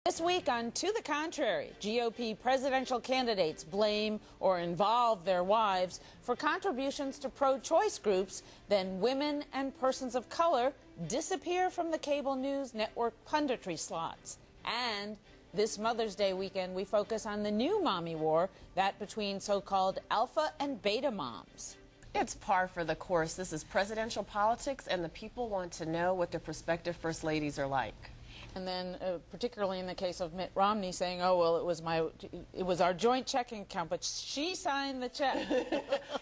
This week on To the Contrary, GOP presidential candidates blame or involve their wives for contributions to pro-choice groups. Then women and persons of color disappear from the cable news network punditry slots. And this Mother's Day weekend, we focus on the new mommy war, that between so-called alpha and beta moms. It's par for the course. This is presidential politics, and the people want to know what their prospective first ladies are like. And then, particularly in the case of Mitt Romney saying, "Oh well, it was our joint checking account, but she signed the check."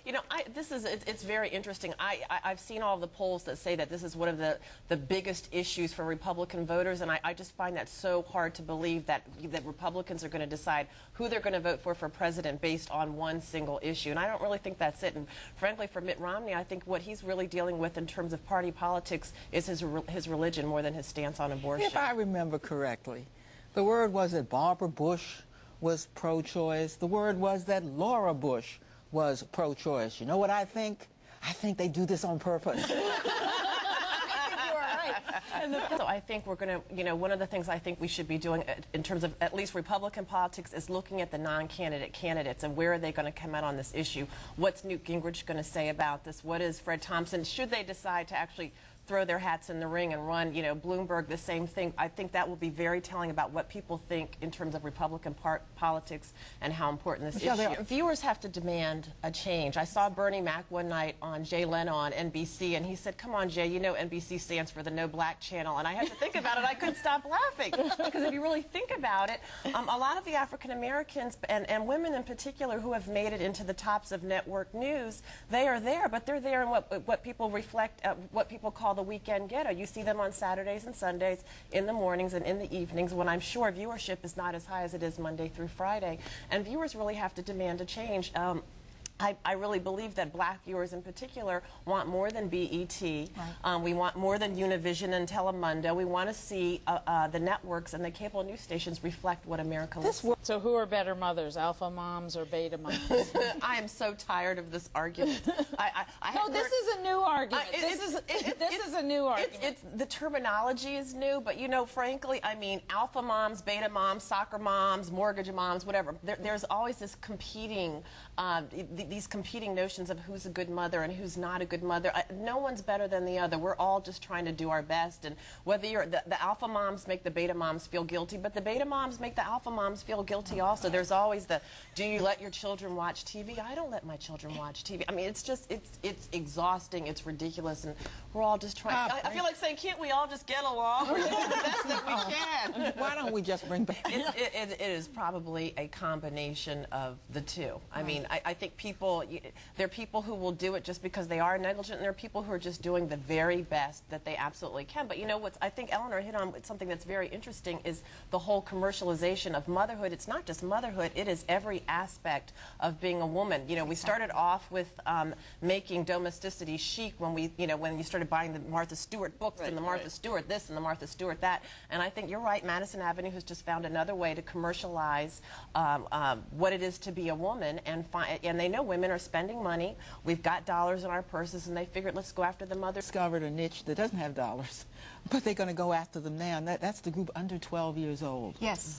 You know, it's very interesting. I've seen all the polls that say that this is one of the biggest issues for Republican voters, and I just find that so hard to believe that Republicans are going to decide who they're going to vote for president based on one single issue. And I don't really think that's it. And frankly, for Mitt Romney, I think what he's really dealing with in terms of party politics is his religion more than his stance on abortion. If I remember correctly, the word was that Barbara Bush was pro-choice. The word was that Laura Bush was pro-choice. You know what I think? I think they do this on purpose. So I think we're going to, you know, one of the things I think we should be doing in terms of at least Republican politics is looking at the non-candidate candidates and where are they going to come out on this issue. What's Newt Gingrich going to say about this? What is Fred Thompson? Should they decide to actually throw their hats in the ring and run, you know, Bloomberg, the same thing? I think that will be very telling about what people think in terms of Republican politics and how important this issue. Viewers have to demand a change. I saw Bernie Mac one night on Jay Leno on NBC, and he said, "Come on, Jay, you know NBC stands for the No Black Channel." And I had to think about it. I couldn't stop laughing because if you really think about it, a lot of the African Americans and women in particular who have made it into the tops of network news, they are there, but they're there in what people reflect, what people call the weekend ghetto. You see them on Saturdays and Sundays, in the mornings and in the evenings, when I'm sure viewership is not as high as it is Monday through Friday. And viewers really have to demand a change. I really believe that black viewers in particular want more than BET. Right. We want more than Univision and Telemundo. We want to see the networks and the cable news stations reflect what America looks like. So who are better mothers, alpha moms or beta moms? I am so tired of this argument. No, this is a new argument. This is a new argument. The terminology is new, but you know, frankly, I mean, alpha moms, beta moms, soccer moms, mortgage moms, whatever. There's always this competing, these competing notions of who's a good mother and who's not a good mother. No one's better than the other. We're all just trying to do our best. And whether you're the alpha moms make the beta moms feel guilty, but the beta moms make the alpha moms feel guilty also. There's always the, do you let your children watch TV? I don't let my children watch TV. I mean, it's just, it's exhausting. It's ridiculous. And we're all just trying. I feel like saying, can't we all just get along? We're doing the best that we can. Why don't we just bring back? It is probably a combination of the two. I mean, I think there are people who will do it just because they are negligent, and there are people who are just doing the very best that they absolutely can. But you know what I think Eleanor hit on, something that's very interesting, is the whole commercialization of motherhood. It's not just motherhood, it is every aspect of being a woman. You know, we started off with making domesticity chic when you started buying the Martha Stewart books, and the Martha Stewart this and the Martha Stewart that. And I think you're right, Madison Avenue has just found another way to commercialize what it is to be a woman, and they know women are spending money. We've got dollars in our purses, and they figured, let's go after the mother. Discovered a niche that doesn't have dollars, but they're going to go after them now, and that's the group under 12 years old. Yes.